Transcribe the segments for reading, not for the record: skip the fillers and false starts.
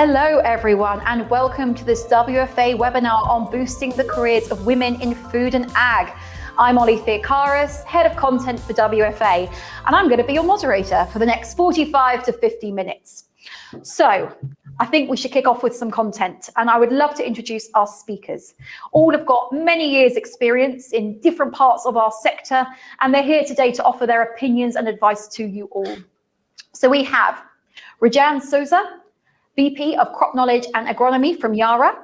Hello everyone, and welcome to this WFA webinar on boosting the careers of women in food and ag. I'm Ollie Theocharous, Head of Content for WFA, and I'm going to be your moderator for the next 45 to 50 minutes. So, I think we should kick off with some content, and I would love to introduce our speakers. All have got many years' experience in different parts of our sector, and they're here today to offer their opinions and advice to you all. So we have Rejane Souza, VP of Crop Knowledge and Agronomy from Yara,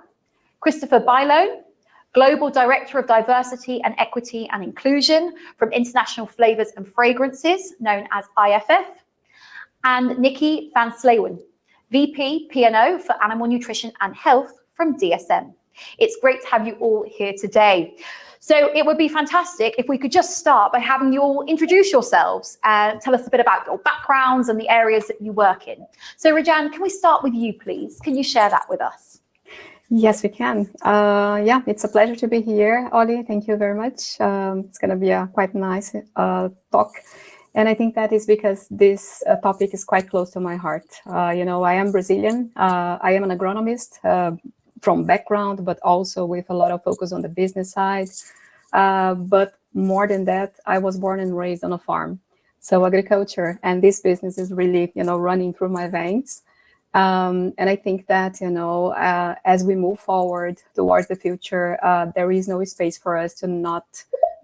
Christopher Bylone, Global Director of Diversity and Equity and Inclusion from International Flavors and Fragrances, known as IFF, and Nikki Van-Sleeuwen, VP P&O for Animal Nutrition and Health from DSM. It's great to have you all here today. So it would be fantastic if we could just start by having you all introduce yourselves and tell us a bit about your backgrounds and the areas that you work in. So Rejane, can we start with you, please? Can you share that with us? Yes, we can. Yeah, it's a pleasure to be here, Ollie. Thank you very much. It's going to be a quite nice talk. And I think that is because this topic is quite close to my heart. You know, I am Brazilian. I am an agronomist from background, but also with a lot of focus on the business side. But more than that, I was born and raised on a farm. So agriculture and this business is really, you know, running through my veins. And I think that, you know, as we move forward towards the future, there is no space for us to not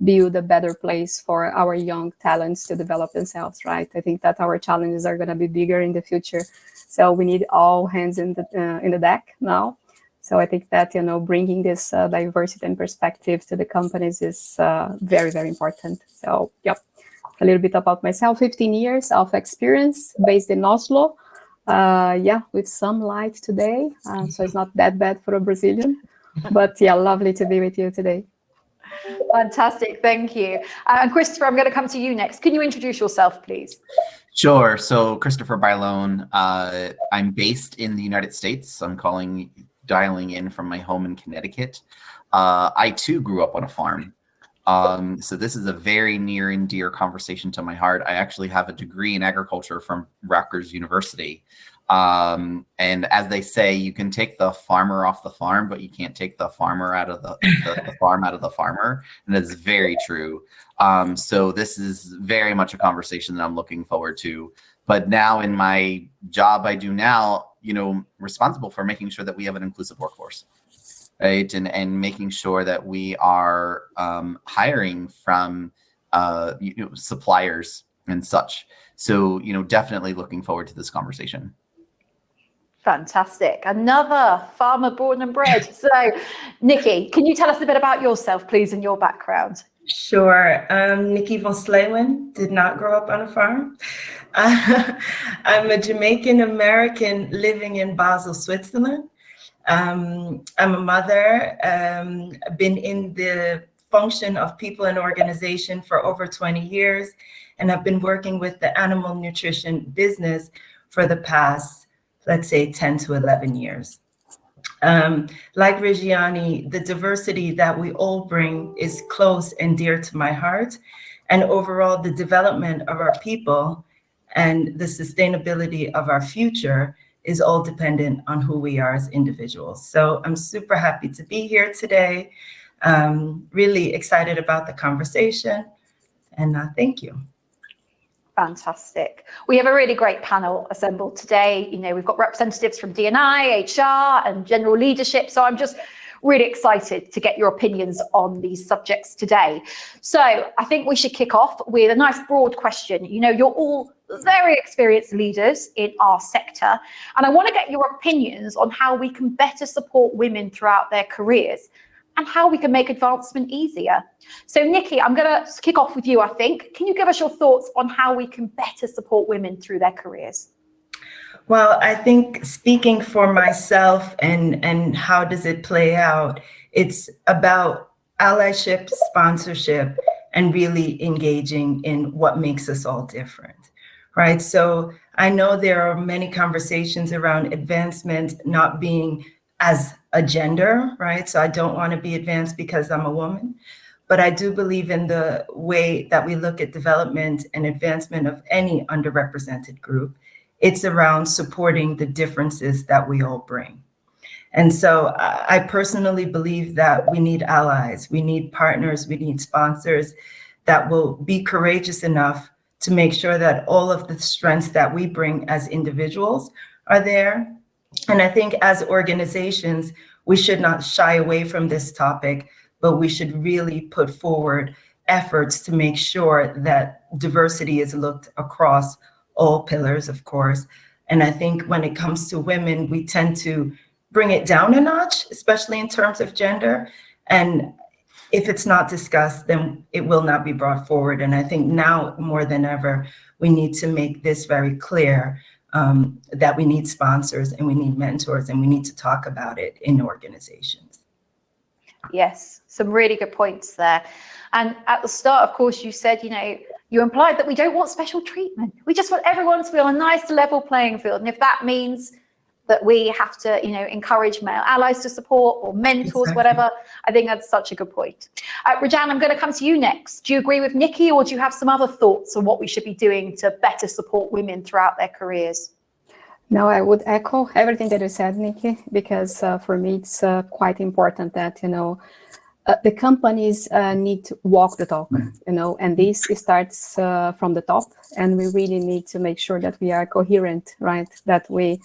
build a better place for our young talents to develop themselves, right? I think that our challenges are going to be bigger in the future. So we need all hands in the deck now. So I think that, you know, bringing this diversity and perspective to the companies is very, very important. So, yep, a little bit about myself, 15 years of experience based in Oslo. Yeah, with some light today. So it's not that bad for a Brazilian. But yeah, lovely to be with you today. Fantastic, thank you. And Christopher, I'm going to come to you next. Can you introduce yourself, please? Sure. So Christopher Bylone, I'm based in the United States. I'm dialing in from my home in Connecticut. I too grew up on a farm. So this is a very near and dear conversation to my heart. I actually have a degree in agriculture from Rutgers University. And as they say, you can take the farmer off the farm, but you can't take the farmer out of the farm out of the farmer. And that's very true. So this is very much a conversation that I'm looking forward to. But now in my job I do now, you know, responsible for making sure that we have an inclusive workforce, right? And making sure that we are hiring from suppliers and such. So, you know, definitely looking forward to this conversation. Fantastic. Another farmer born and bred. So, Nikki, can you tell us a bit about yourself, please, and your background? Sure. Nikki Van-Sleeuwen, did not grow up on a farm. I'm a Jamaican American living in Basel, Switzerland. I'm a mother. I've been in the function of people and organization for over 20 years, and I've been working with the animal nutrition business for the past, let's say, 10 to 11 years. Like Rejane, the diversity that we all bring is close and dear to my heart. And overall, the development of our people and the sustainability of our future is all dependent on who we are as individuals. So I'm super happy to be here today. Really excited about the conversation. And thank you. Fantastic. We have a really great panel assembled today. You know, we've got representatives from D&I, HR, and general leadership. So I'm just really excited to get your opinions on these subjects today. So I think we should kick off with a nice broad question. You know, you're all very experienced leaders in our sector, and I want to get your opinions on how we can better support women throughout their careers and how we can make advancement easier. So Nikki, I'm going to kick off with you, I think. Can you give us your thoughts on how we can better support women through their careers? Well, I think speaking for myself and how does it play out, it's about allyship, sponsorship, and really engaging in what makes us all different, right? So I know there are many conversations around advancement not being as a gender, right? So I don't want to be advanced because I'm a woman, but I do believe in the way that we look at development and advancement of any underrepresented group It's around supporting the differences that we all bring. And so I personally believe that we need allies, we need partners, we need sponsors that will be courageous enough to make sure that all of the strengths that we bring as individuals are there. And I think as organizations, we should not shy away from this topic, but we should really put forward efforts to make sure that diversity is looked across all pillars, of course. And I think when it comes to women, we tend to bring it down a notch, especially in terms of gender. And if it's not discussed, then it will not be brought forward. And I think now more than ever, we need to make this very clear, that we need sponsors and we need mentors and we need to talk about it in organizations. Yes, some really good points there. And at the start, of course, you said, you implied that we don't want special treatment. We just want everyone to be on a nice level playing field. And if that means that we have to, encourage male allies to support or mentors, whatever, I think that's such a good point. Rejane, I'm going to come to you next. Do you agree with Nikki, or do you have some other thoughts on what we should be doing to better support women throughout their careers? No, I would echo everything that you said, Nikki, because for me, it's quite important that, the companies need to walk the talk, and this starts from the top, and we really need to make sure that we are coherent, right? That we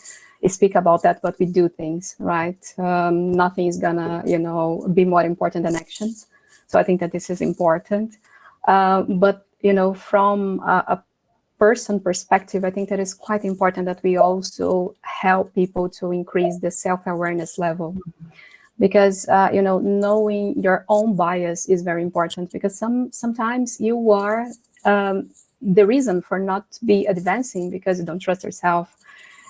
speak about that, but we do things, right? Nothing is gonna, be more important than actions. So I think that this is important. But, from a person perspective, I think that it's quite important that we also help people to increase the self-awareness level. Because, knowing your own bias is very important, because sometimes you are the reason for not be advancing because you don't trust yourself.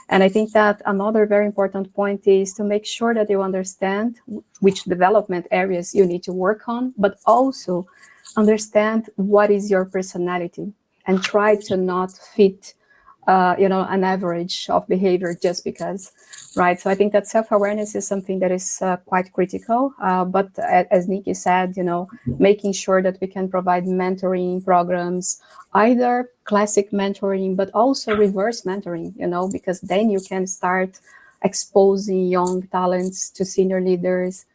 And I think that another very important point is to make sure that you understand which development areas you need to work on, but also understand what is your personality and try to not fit, an average of behavior just because, right? So I think that self-awareness is something that is quite critical. But as Nikki said, making sure that we can provide mentoring programs, either classic mentoring, but also reverse mentoring, because then you can start exposing young talents to senior leaders.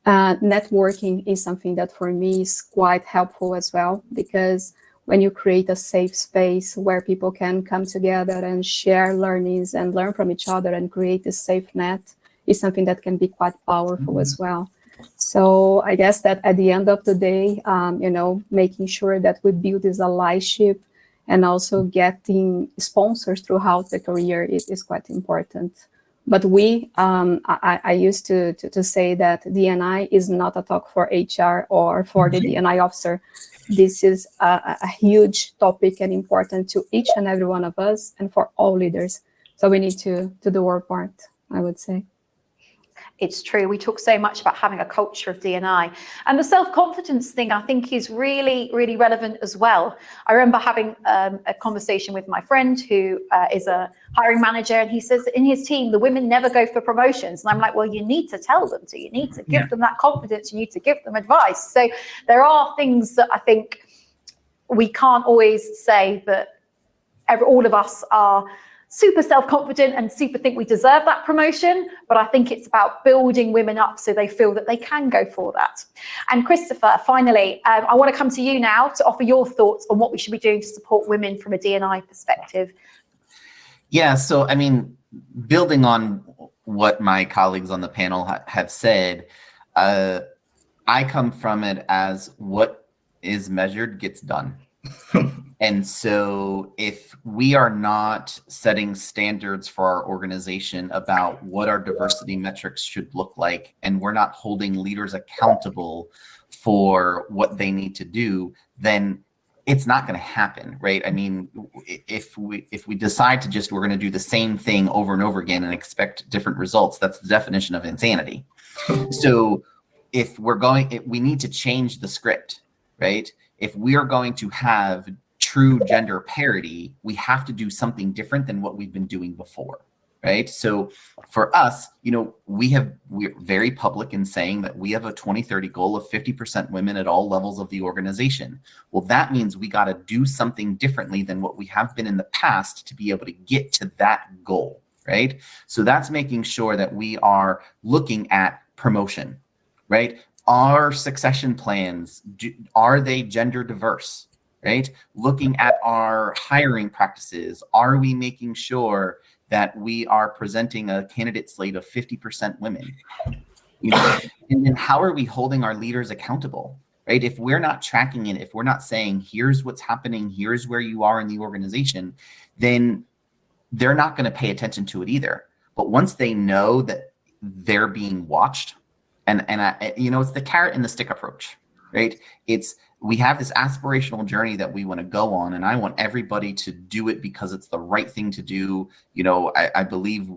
Networking is something that for me is quite helpful as well, because when you create a safe space where people can come together and share learnings and learn from each other and create a safe net is something that can be quite powerful as well. So I guess that at the end of the day, making sure that we build this allyship and also getting sponsors throughout the career is quite important. But I used to say that D&I is not a talk for HR or for the D&I officer. This is a huge topic and important to each and every one of us and for all leaders. So we need to do our part, I would say. It's true. We talk so much about having a culture of D&I, and the self-confidence thing I think is really, really relevant as well. I remember having a conversation with my friend who is a hiring manager, and he says in his team, the women never go for promotions. And I'm like, well, you need to tell them to, you need to give them that confidence, you need to give them advice. So there are things that I think we can't always say that all of us are super self-confident and super think we deserve that promotion, but I think it's about building women up so they feel that they can go for that. And Christopher, finally, I want to come to you now to offer your thoughts on what we should be doing to support women from a D&I perspective. Yeah, so I mean, building on what my colleagues on the panel have said, I come from it as what is measured gets done. And so if we are not setting standards for our organization about what our diversity metrics should look like, and we're not holding leaders accountable for what they need to do, then it's not going to happen, right? I mean, if we decide to we're going to do the same thing over and over again and expect different results, that's the definition of insanity. So if we need to change the script, right? If we are going to have true gender parity, we have to do something different than what we've been doing before, right? So for us, we're very public in saying that we have a 2030 goal of 50% women at all levels of the organization. Well, that means we got to do something differently than what we have been in the past to be able to get to that goal, right? So that's making sure that we are looking at promotion, right? Our succession plans, are they gender diverse, right? Looking at our hiring practices, are we making sure that we are presenting a candidate slate of 50% women? And then how are we holding our leaders accountable, right? If we're not tracking it, if we're not saying, here's what's happening, here's where you are in the organization, then they're not going to pay attention to it either. But once they know that they're being watched, and it's the carrot and the stick approach, right? We have this aspirational journey that we want to go on, and I want everybody to do it because it's the right thing to do. I believe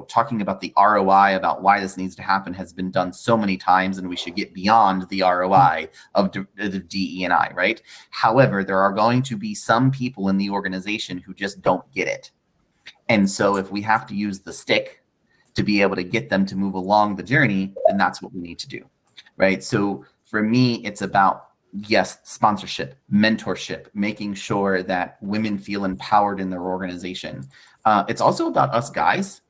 talking about the ROI, about why this needs to happen, has been done so many times, and we should get beyond the ROI of DE&I, right? However, there are going to be some people in the organization who just don't get it. And so if we have to use the stick to be able to get them to move along the journey, then that's what we need to do, right? So for me, it's about, yes, sponsorship, mentorship, making sure that women feel empowered in their organization. It's also about us guys,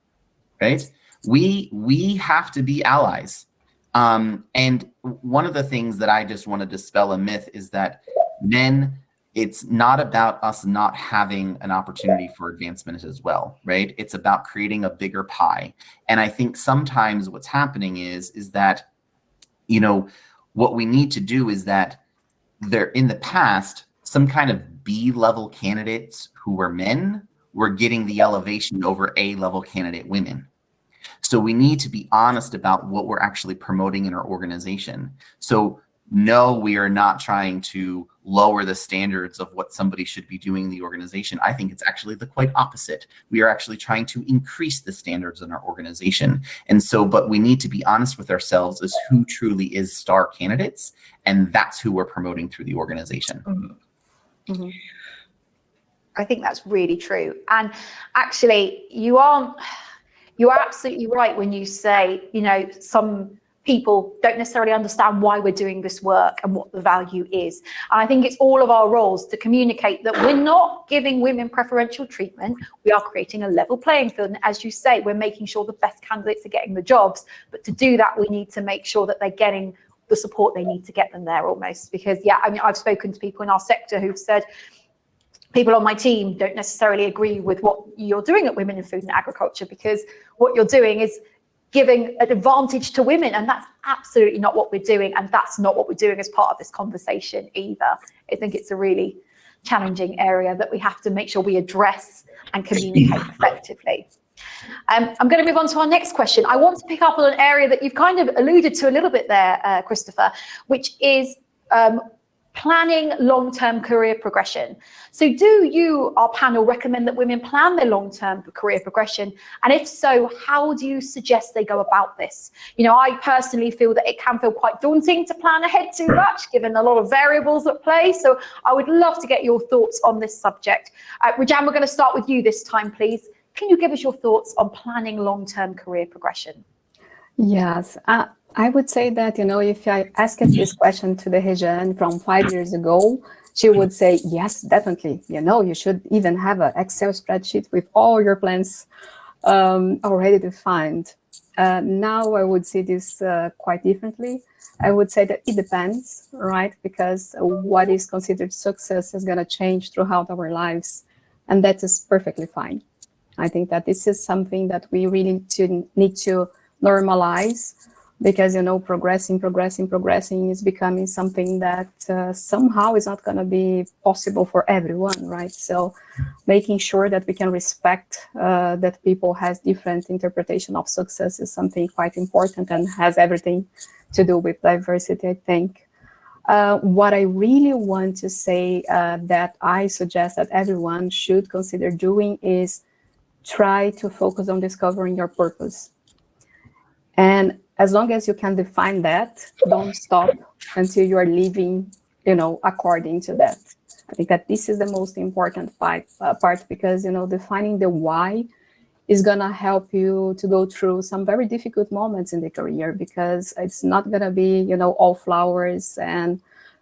right? We have to be allies. And one of the things that I just want to dispel a myth is that men, it's not about us not having an opportunity for advancement as well, right? It's about creating a bigger pie. And I think sometimes what's happening is that, what we need to do is that there, in the past, some kind of B-level candidates who were men were getting the elevation over A-level candidate women. So we need to be honest about what we're actually promoting in our organization. So no, we are not trying to lower the standards of what somebody should be doing in the organization. I think it's actually the quite opposite. We are actually trying to increase the standards in our organization. And so, but we need to be honest with ourselves as who truly is star candidates, and that's who we're promoting through the organization. Mm-hmm. Mm-hmm. I think that's really true. And actually, you are absolutely right when you say, some people don't necessarily understand why we're doing this work and what the value is. And I think it's all of our roles to communicate that we're not giving women preferential treatment. We are creating a level playing field. And as you say, we're making sure the best candidates are getting the jobs. But to do that, we need to make sure that they're getting the support they need to get them there almost. Because, I've spoken to people in our sector who've said, people on my team don't necessarily agree with what you're doing at Women in Food and Agriculture, because what you're doing is giving an advantage to women, and that's absolutely not what we're doing, and that's not what we're doing as part of this conversation either. I think it's a really challenging area that we have to make sure we address and communicate effectively. I'm going to move on to our next question. I want to pick up on an area that you've kind of alluded to a little bit there, Christopher, which is planning long-term career progression. So do you, our panel, recommend that women plan their long-term career progression? And if so, how do you suggest they go about this? I personally feel that it can feel quite daunting to plan ahead too much, given a lot of variables at play. So I would love to get your thoughts on this subject. Rejane, we're going to start with you this time, please. Can you give us your thoughts on planning long-term career progression? Yes. I would say that, if I asked this question to the Rejane from 5 years ago, she would say, yes, definitely. You should even have an Excel spreadsheet with all your plans already defined. Now I would see this quite differently. I would say that it depends, right? Because what is considered success is going to change throughout our lives. And that is perfectly fine. I think that this is something that we really need to normalize. Because, progressing is becoming something that somehow is not going to be possible for everyone, right? So making sure that we can respect that people has different interpretation of success is something quite important and has everything to do with diversity, I think. What I really want to say that I suggest that everyone should consider doing is try to focus on discovering your purpose. And as long as you can define that, don't stop until you are living, according to that. I think that this is the most important part because, defining the why is gonna help you to go through some very difficult moments in the career, because it's not gonna be, you know, all flowers and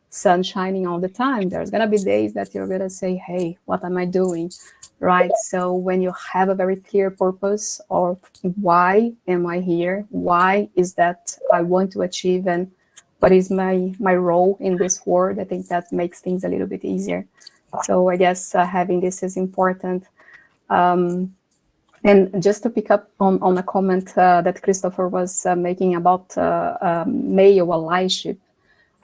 sun shining all the time. There's gonna be days that you're gonna say, hey, what am I doing? Right? So when you have a very clear purpose, or why am I here? Why is that I want to achieve, and what is my role in this world? I think that makes things a little bit easier. So I guess having this is important. And just to pick up on a comment that Christopher was making about male allyship,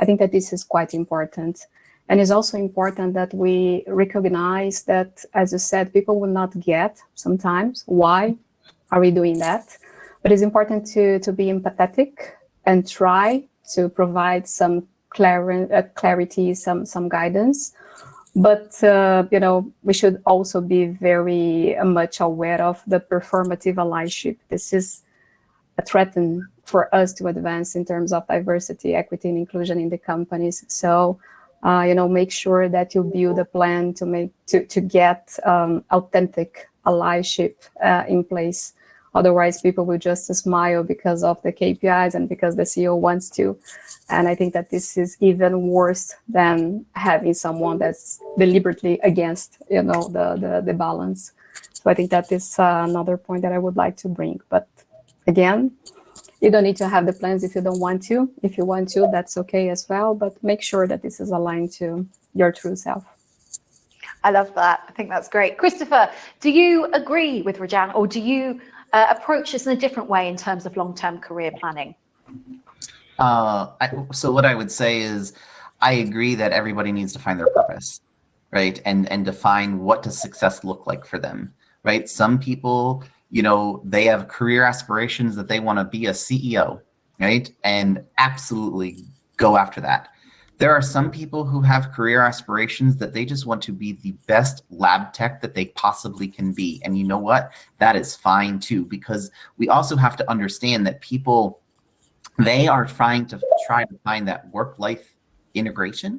I think that this is quite important. And it's also important that we recognize that, as you said, people will not get sometimes why are we doing that. But it's important to be empathetic and try to provide some clarity, some guidance. But, you know, we should also be very much aware of the performative allyship. This is a threat for us to advance in terms of diversity, equity, and inclusion in the companies. So, you know, make sure that you build a plan to get authentic allyship in place. Otherwise, people will just smile because of the KPIs and because the CEO wants to. And I think that this is even worse than having someone that's deliberately against, you know, the balance. So I think that is another point that I would like to bring. But again, you don't need to have the plans if you don't want to. If you want to, that's okay as well. But make sure that this is aligned to your true self. I love that. I think that's great. Christopher, do you agree with Rejane, or do you approach this in a different way in terms of long-term career planning? So what I would say is, I agree that everybody needs to find their purpose, right? And define what does success look like for them, right? Some people, you know, they have career aspirations that they want to be a CEO, right? And absolutely go after that. There are some people who have career aspirations that they just want to be the best lab tech that they possibly can be. And you know what? That is fine too, because we also have to understand that people, they are trying to find that work-life integration,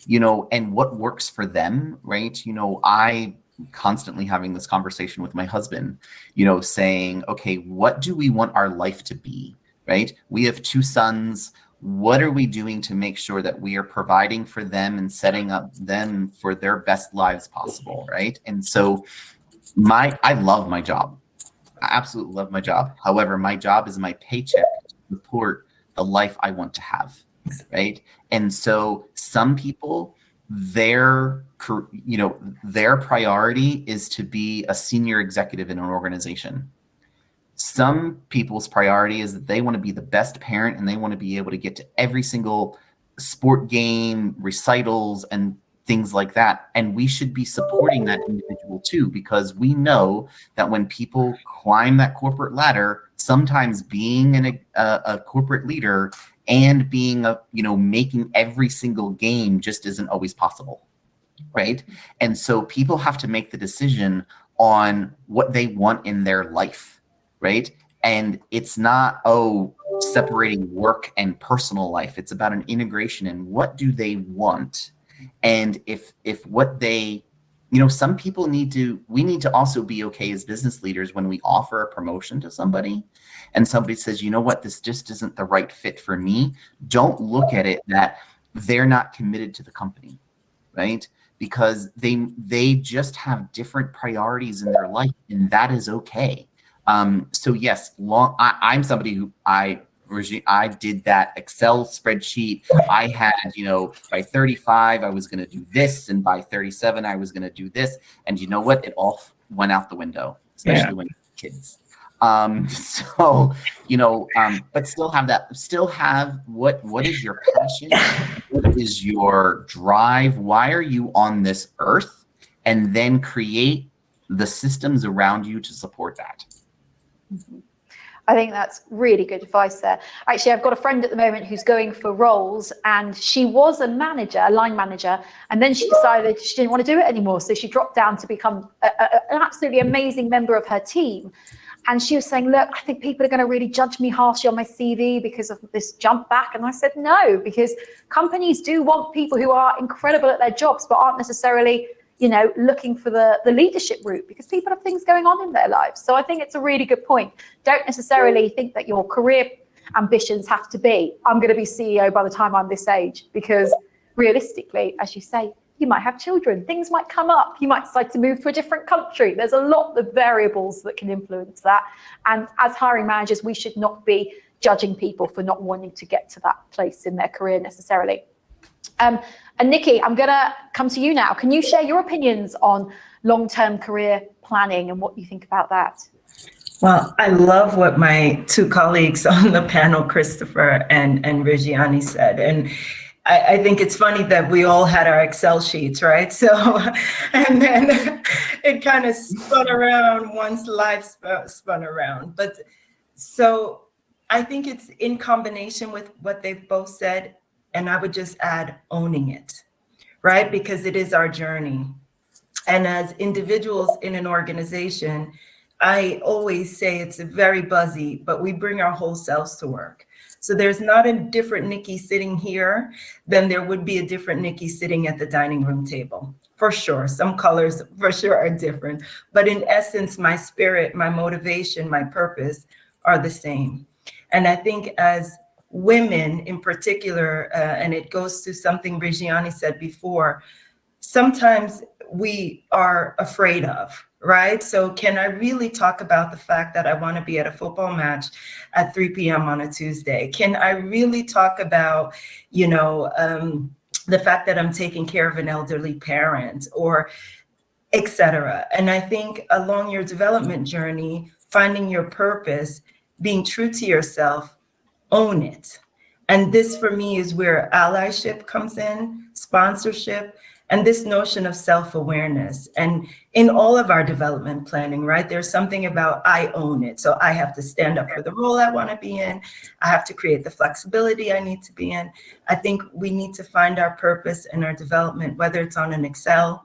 you know, and what works for them, right? You know, I constantly having this conversation with my husband, you know, saying, okay, what do we want our life to be, right? We have 2 sons. What are we doing to make sure that we are providing for them and setting up them for their best lives possible, right? And so I love my job. I absolutely love my job. However, my job is my paycheck to support the life I want to have, right? And so some people, their priority is to be a senior executive in an organization. Some people's priority is that they want to be the best parent, and they want to be able to get to every single sport game, recitals, and things like that. And we should be supporting that individual too, because we know that when people climb that corporate ladder, sometimes being a corporate leader and being making every single game just isn't always possible, right? And so people have to make the decision on what they want in their life, right? And it's not, separating work and personal life. It's about an integration and what do they want? And if what they, some people we need to also be okay as business leaders when we offer a promotion to somebody and somebody says, you know what, this just isn't the right fit for me. Don't look at it that they're not committed to the company, right? Because they just have different priorities in their life, and that is okay. So yes, I'm somebody who I did that Excel spreadsheet. I had, by 35, I was going to do this. And by 37, I was going to do this. And you know what? It all went out the window, especially when kids. But still have what is your passion? What is your drive? Why are you on this earth? And then create the systems around you to support that. Mm-hmm. I think that's really good advice there. Actually, I've got a friend at the moment who's going for roles, and she was a line manager, and then she decided she didn't want to do it anymore. So she dropped down to become an absolutely amazing member of her team. And she was saying, look, I think people are going to really judge me harshly on my CV because of this jump back. And I said, no, because companies do want people who are incredible at their jobs, but aren't necessarily looking for the leadership route, because people have things going on in their lives. So I think it's a really good point. Don't necessarily think that your career ambitions have to be, I'm going to be CEO by the time I'm this age, because realistically, as you say, you might have children, things might come up, you might decide to move to a different country. There's a lot of variables that can influence that. And as hiring managers, we should not be judging people for not wanting to get to that place in their career necessarily. And Nikki, I'm going to come to you now. Can you share your opinions on long-term career planning and what you think about that? Well, I love what my two colleagues on the panel, Christopher and Rejane, said. And I think it's funny that we all had our Excel sheets, right? So, and then it kind of spun around once life spun around. But so I think it's in combination with what they've both said. And I would just add owning it, right? Because it is our journey. And as individuals in an organization, I always say it's very buzzy, but we bring our whole selves to work. So there's not a different Nikki sitting here than there would be a different Nikki sitting at the dining room table. For sure, some colors for sure are different, but in essence, my spirit, my motivation, my purpose are the same. And I think as women in particular, and it goes to something Rejane said before, sometimes we are afraid of, right? So can I really talk about the fact that I want to be at a football match at 3 p.m. on a Tuesday? Can I really talk about, the fact that I'm taking care of an elderly parent, or et cetera? And I think along your development journey, finding your purpose, being true to yourself, own it. And this for me is where allyship comes in, sponsorship, and this notion of self-awareness. And in all of our development planning, right, there's something about I own it. So I have to stand up for the role I want to be in. I have to create the flexibility I need to be in. I think we need to find our purpose in our development, whether it's on an Excel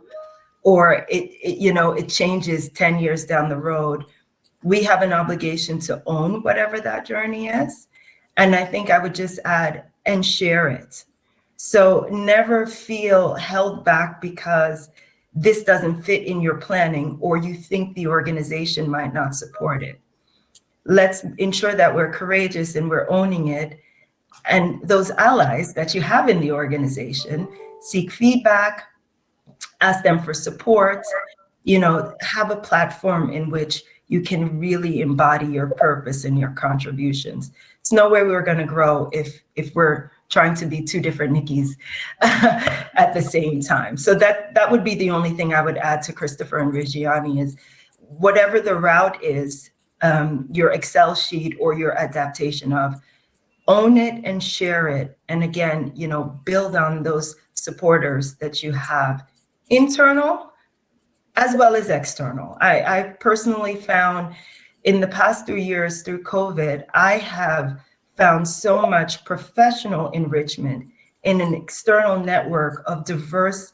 or it changes 10 years down the road. We have an obligation to own whatever that journey is. And I think I would just add, and share it. So never feel held back because this doesn't fit in your planning or you think the organization might not support it. Let's ensure that we're courageous and we're owning it. And those allies that you have in the organization, seek feedback, ask them for support, have a platform in which you can really embody your purpose and your contributions. It's no way we're going to grow if we're trying to be two different Nikkis at the same time. So that would be the only thing I would add to Christopher and Rejane is whatever the route is, your Excel sheet or your adaptation of, own it and share it. And again, build on those supporters that you have, internal as well as external. I personally found in the past 3 years through COVID, I have found so much professional enrichment in an external network of diverse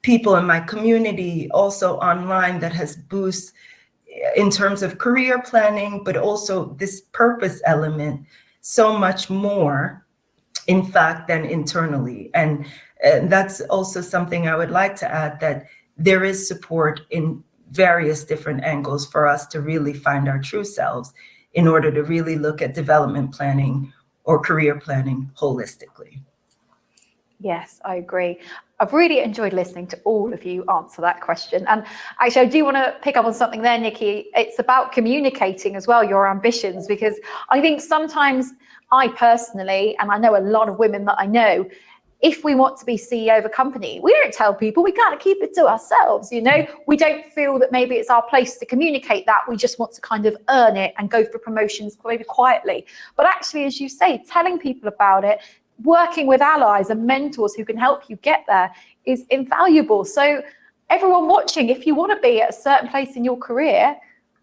people in my community, also online, that has boosted in terms of career planning, but also this purpose element so much more, in fact, than internally. And that's also something I would like to add, that there is support in various different angles for us to really find our true selves in order to really look at development planning or career planning holistically. Yes, I agree. I've really enjoyed listening to all of you answer that question. And actually, I do want to pick up on something there, Nikki. It's about communicating as well your ambitions, because I think sometimes I personally, and I know a lot of women that I know, if we want to be CEO of a company, we don't tell people, we kind of keep it to ourselves, We don't feel that maybe it's our place to communicate that. We just want to kind of earn it and go for promotions maybe quietly. But actually, as you say, telling people about it, working with allies and mentors who can help you get there is invaluable. So everyone watching, if you want to be at a certain place in your career,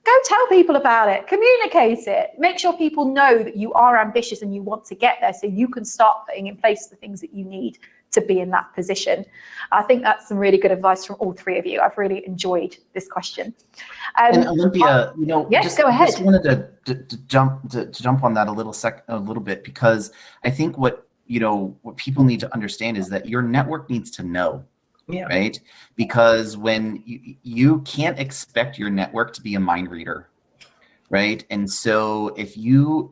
go tell people about it, communicate it, make sure people know that you are ambitious and you want to get there so you can start putting in place the things that you need to be in that position. I think that's some really good advice from all three of you. I've really enjoyed this question. And Olympia, yes, go ahead. Just wanted to jump on that a little bit, because I think what people need to understand is that your network needs to know Yeah. Right? Because when you can't expect your network to be a mind reader, right? And so if you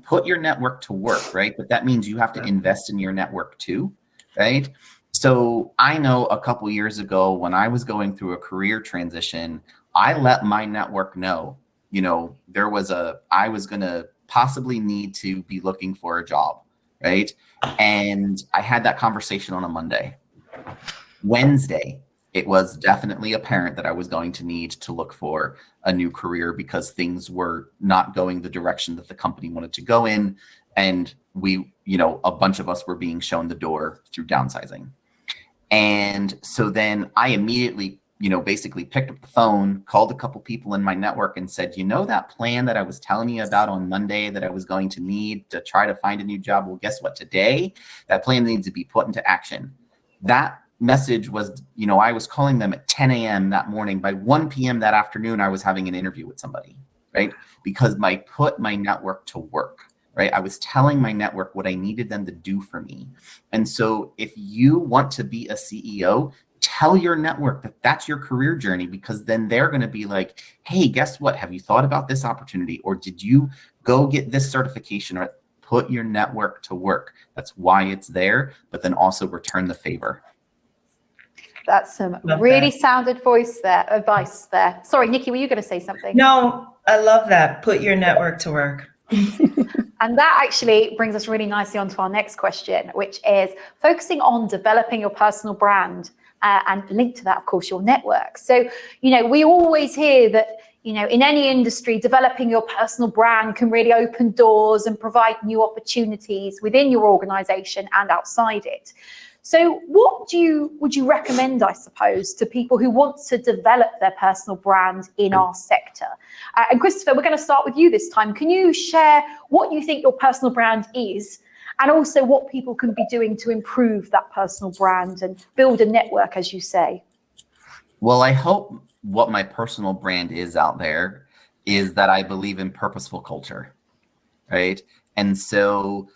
put your network to work, right? But that means you have to invest in your network too, right? So I know a couple years ago when I was going through a career transition, I let my network know, I was going to possibly need to be looking for a job, right? And I had that conversation on a Monday. Wednesday, it was definitely apparent that I was going to need to look for a new career because things were not going the direction that the company wanted to go in. And we, a bunch of us were being shown the door through downsizing. And so then I immediately, basically picked up the phone, called a couple people in my network and said, that plan that I was telling you about on Monday that I was going to need to try to find a new job? Well, guess what? Today, that plan needs to be put into action. That message was, I was calling them at 10 a.m. that morning. By 1 p.m. that afternoon, I was having an interview with somebody, right? Because I put my network to work, right? I was telling my network what I needed them to do for me. And so if you want to be a CEO, tell your network that that's your career journey, because then they're going to be like, hey, guess what? Have you thought about this opportunity? Or did you go get this certification? Or put your network to work. That's why it's there, but then also return the favor. That's some really sound advice there. Sorry, Nikki, were you going to say something? No, I love that. Put your network to work. And that actually brings us really nicely onto our next question, which is focusing on developing your personal brand and linked to that, of course, your network. So, we always hear that, in any industry, developing your personal brand can really open doors and provide new opportunities within your organization and outside it. So what would you recommend, I suppose, to people who want to develop their personal brand in our sector? And Christopher, we're going to start with you this time. Can you share what you think your personal brand is, and also what people can be doing to improve that personal brand and build a network, as you say? Well, I hope what my personal brand is out there is that I believe in purposeful culture, right? And so,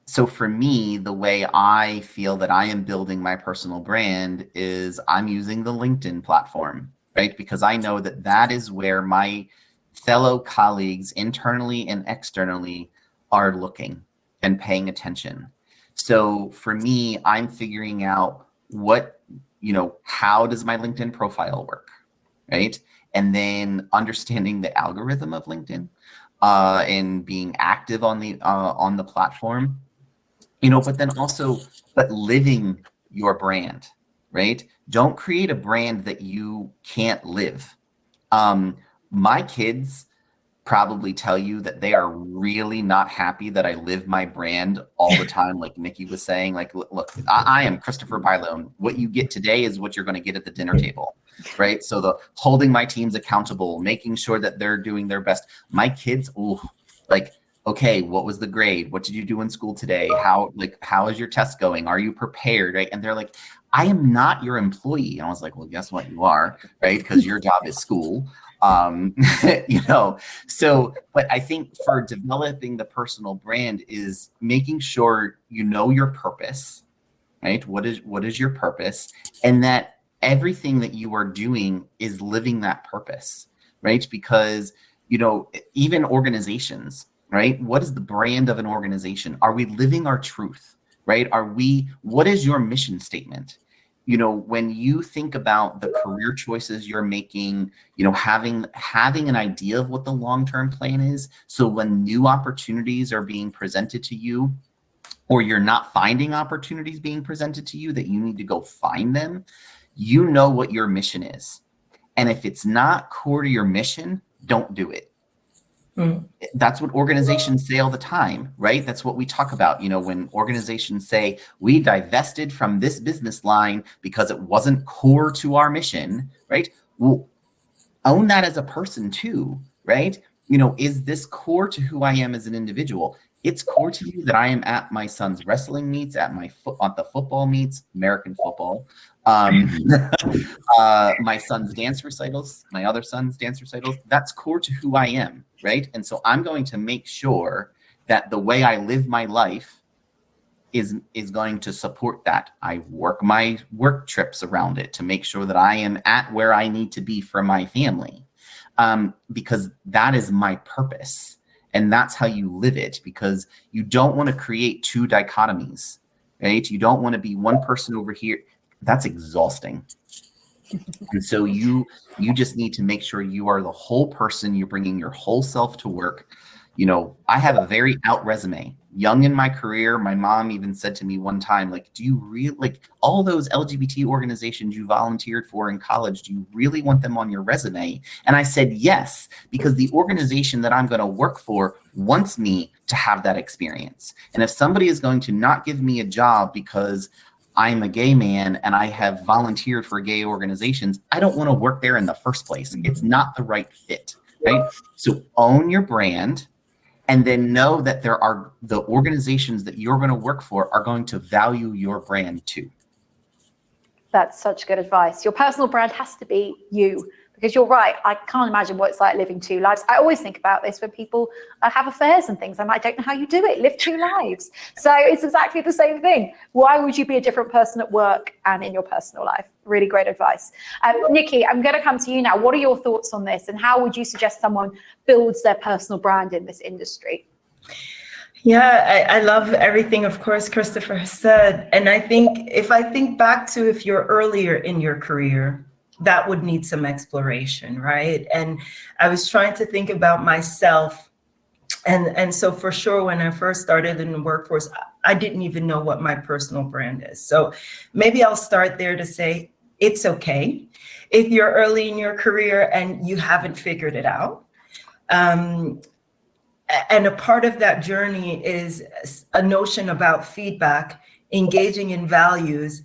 so for me, the way I feel that I am building my personal brand is I'm using the LinkedIn platform, right? Because I know that that is where my fellow colleagues internally and externally are looking and paying attention. So for me, I'm figuring out how does my LinkedIn profile work, right? And then understanding the algorithm of LinkedIn and being active on the platform. But then also, living your brand, right? Don't create a brand that you can't live. My kids probably tell you that they are really not happy that I live my brand all the time. Like Nikki was saying, like, look, I am Christopher Bylone. What you get today is what you're going to get at the dinner table, right? So the holding my teams accountable, making sure that they're doing their best. My kids, okay, what was the grade? What did you do in school today? How is your test going? Are you prepared? Right? And they're like, I am not your employee. And I was like, well, guess what? You are, right? Because your job is school. So, but I think for developing the personal brand is making sure you know your purpose, right? What is your purpose? And that everything that you are doing is living that purpose, right? Because, even organizations, right? What is the brand of an organization? Are we living our truth, right? What is your mission statement? When you think about the career choices you're making, having an idea of what the long-term plan is. So when new opportunities are being presented to you, or you're not finding opportunities being presented to you that you need to go find them, what your mission is. And if it's not core to your mission, don't do it. That's what organizations say all the time, right? That's what we talk about. When organizations say we divested from this business line because it wasn't core to our mission, right? Well, own that as a person too, right? Is this core to who I am as an individual? It's core to me that I am at my son's wrestling meets, at the football meets, American football, my son's dance recitals, my other son's dance recitals. That's core to who I am, right? And so I'm going to make sure that the way I live my life is going to support that. I work my work trips around it to make sure that I am at where I need to be for my family, because that is my purpose. And that's how you live it, because you don't want to create two dichotomies, right? You don't want to be one person over here. That's exhausting. And so you just need to make sure you are the whole person. You're bringing your whole self to work. You know, I have a very out resume. Young in my career, my mom even said to me one time, like, do you really, like, all those LGBT organizations you volunteered for in college, do you really want them on your resume? And I said, yes, because the organization that I'm going to work for wants me to have that experience. And if somebody is going to not give me a job because I'm a gay man and I have volunteered for gay organizations, I don't want to work there in the first place. It's not the right fit, right? So own your brand, and then know that there are the organizations that you're going to work for are going to value your brand too. That's such good advice. Your personal brand has to be you, because you're right. I can't imagine what it's like living two lives. I always think about this when people have affairs and things. I'm like, I don't know how you do it. Live two lives. So it's exactly the same thing. Why would you be a different person at work and in your personal life? Really great advice. Nikki, I'm going to come to you now. What are your thoughts on this, and how would you suggest someone builds their personal brand in this industry? Yeah, I love everything, of course, Christopher has said. And I think if I think back to if you're earlier in your career, that would need some exploration, right? And I was trying to think about myself. And so for sure, when I first started in the workforce, I didn't even know what my personal brand is. So maybe I'll start there to say, it's okay if you're early in your career and you haven't figured it out. And a part of that journey is a notion about feedback, engaging in values,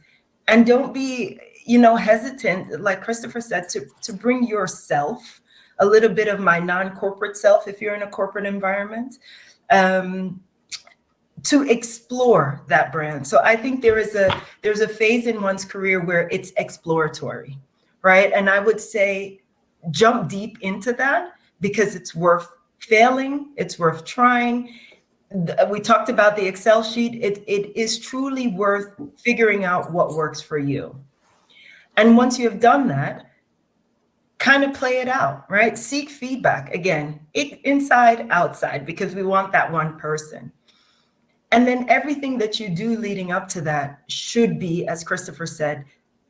and don't be, hesitant, like Christopher said, to bring yourself, a little bit of my non-corporate self, if you're in a corporate environment, to explore that brand. So I think there's a phase in one's career where it's exploratory, right? And I would say jump deep into that, because it's worth failing, it's worth trying. We talked about the Excel sheet. It is truly worth figuring out what works for you. And once you have done that, kind of play it out, right? Seek feedback, again, inside, outside, because we want that one person. And then everything that you do leading up to that should be, as Christopher said,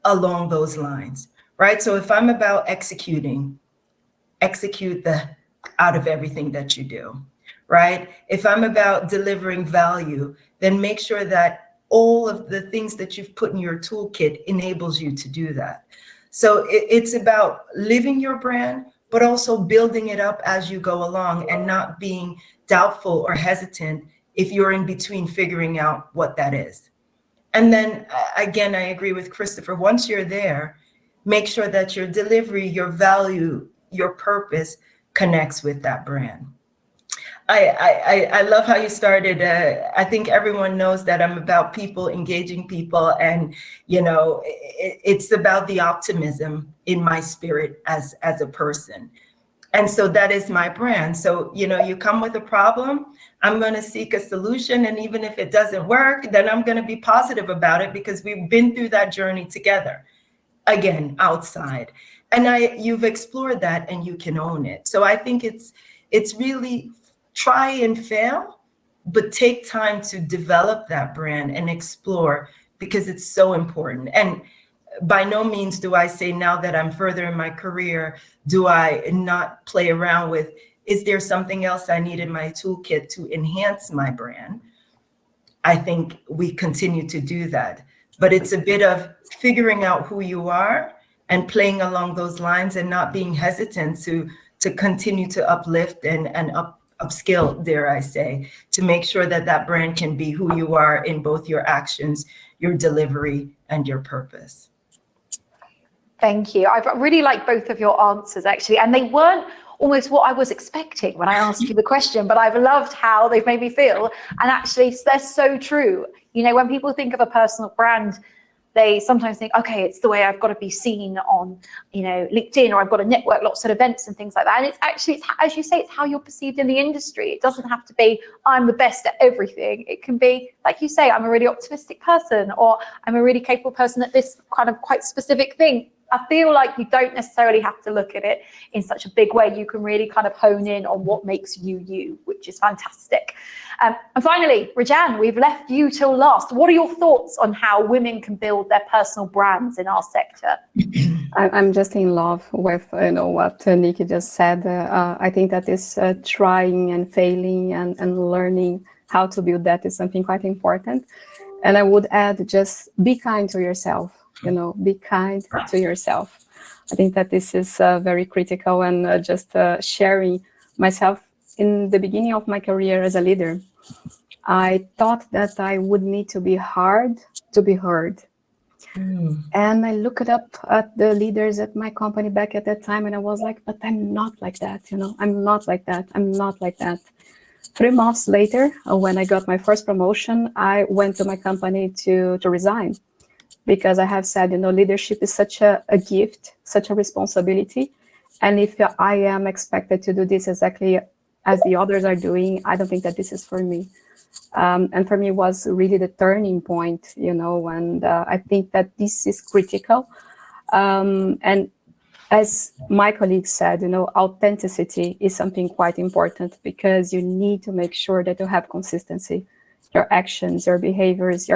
along those lines, right? So if I'm about execute the out of everything that you do, right? If I'm about delivering value, then make sure that all of the things that you've put in your toolkit enables you to do that. So it's about living your brand, but also building it up as you go along and not being doubtful or hesitant if you're in between figuring out what that is. And then again, I agree with Christopher. Once you're there, make sure that your delivery, your value, your purpose connects with that brand. I love how you started. I think everyone knows that I'm about people, engaging people, and it's about the optimism in my spirit as a person. And so that is my brand. So you come with a problem, I'm going to seek a solution, and even if it doesn't work, then I'm going to be positive about it, because we've been through that journey together. Again, outside, and you've explored that, and you can own it. So I think it's really try and fail, but take time to develop that brand and explore, because it's so important. And by no means do I say, now that I'm further in my career, do I not play around with, is there something else I need in my toolkit to enhance my brand? I think we continue to do that, but it's a bit of figuring out who you are and playing along those lines, and not being hesitant to continue to uplift and upskill, dare I say, to make sure that that brand can be who you are in both your actions, your delivery, and your purpose. Thank you. I've really liked both of your answers, actually, and they weren't almost what I was expecting when I asked you the question, but I've loved how they've made me feel. And actually, they're so true. When people think of a personal brand, they sometimes think, okay, it's the way I've got to be seen on, LinkedIn, or I've got to network lots of events and things like that. And it's actually, as you say, it's how you're perceived in the industry. It doesn't have to be, I'm the best at everything. It can be, like you say, I'm a really optimistic person, or I'm a really capable person at this kind of quite specific thing. I feel like you don't necessarily have to look at it in such a big way. You can really kind of hone in on what makes you you, which is fantastic. And finally, Rejane, we've left you till last. What are your thoughts on how women can build their personal brands in our sector? I'm just in love with what Nikki just said. I think that this trying and failing and learning how to build that is something quite important. And I would add, just be kind to yourself. Be kind to yourself. I think that this is very critical, and just sharing myself in the beginning of my career as a leader, I thought that I would need to be hard to be heard. And I looked up at the leaders at my company back at that time, and I was like, but I'm not like that, I'm not like that. I'm not like that. 3 months later, when I got my first promotion, I went to my company to resign. Because I have said, leadership is such a gift, such a responsibility. And if I am expected to do this exactly as the others are doing, I don't think that this is for me. And for me, it was really the turning point, and I think that this is critical. And as my colleague said, authenticity is something quite important, because you need to make sure that you have consistency. Your actions, your behaviors,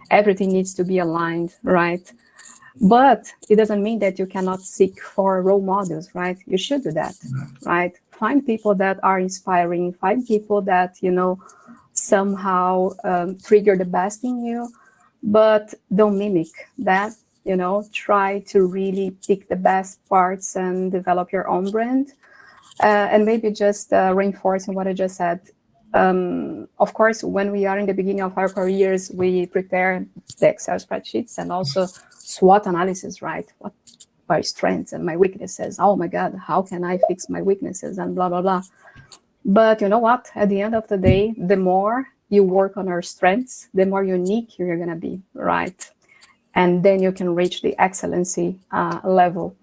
everything needs to be aligned, right? But it doesn't mean that you cannot seek for role models, right? You should do that, right? Find people that are inspiring, find people that, somehow trigger the best in you, but don't mimic that, try to really pick the best parts and develop your own brand. And maybe just reinforcing what I just said. Of course, when we are in the beginning of our careers, we prepare the Excel spreadsheets and also SWOT analysis, right? What are my strengths and my weaknesses? Oh my God, how can I fix my weaknesses and blah, blah, blah. But you know what? At the end of the day, the more you work on our strengths, the more unique you're going to be, right? And then you can reach the excellency level.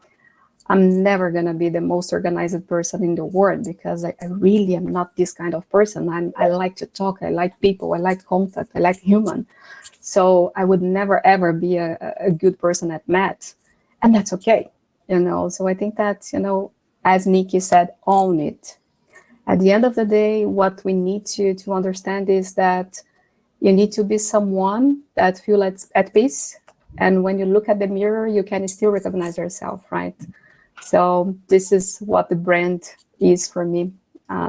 I'm never going to be the most organized person in the world, because I really am not this kind of person. I like to talk. I like people. I like contact. I like human. So I would never, ever be a good person at math. And that's okay. So I think that, as Nikki said, own it. At the end of the day, what we need to understand is that you need to be someone that feels at peace. And when you look at the mirror, you can still recognize yourself, right? So this is what the brand is for me.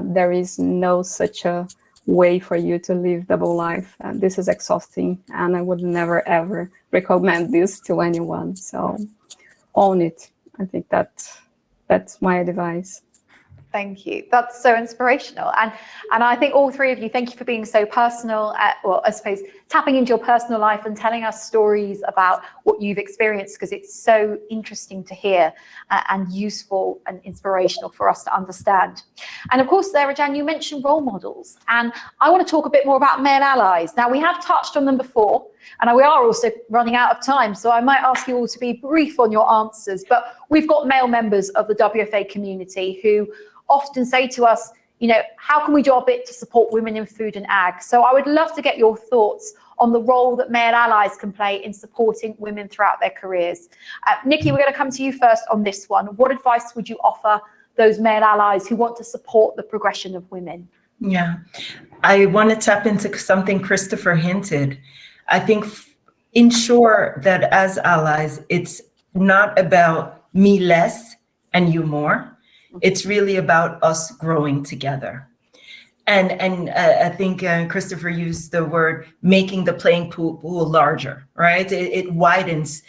There is no such a way for you to live double life. And this is exhausting, and I would never, ever recommend this to anyone. So own it. I think that's my advice. Thank you. That's so inspirational. And I think all three of you, thank you for being so personal, I suppose tapping into your personal life and telling us stories about what you've experienced, because it's so interesting to hear and useful and inspirational for us to understand. And of course, there, Rejane, you mentioned role models. And I want to talk a bit more about male allies. Now, we have touched on them before, and we are also running out of time, so I might ask you all to be brief on your answers. But we've got male members of the WFA community who often say to us, how can we do our bit to support women in food and ag? So I would love to get your thoughts on the role that male allies can play in supporting women throughout their careers. Nikki, we're going to come to you first on this one. What advice would you offer those male allies who want to support the progression of women? Yeah, I want to tap into something Christopher hinted. I think ensure that as allies, it's not about me less and you more. It's really about us growing together. And I think Christopher used the word making the playing pool larger, right? It widens.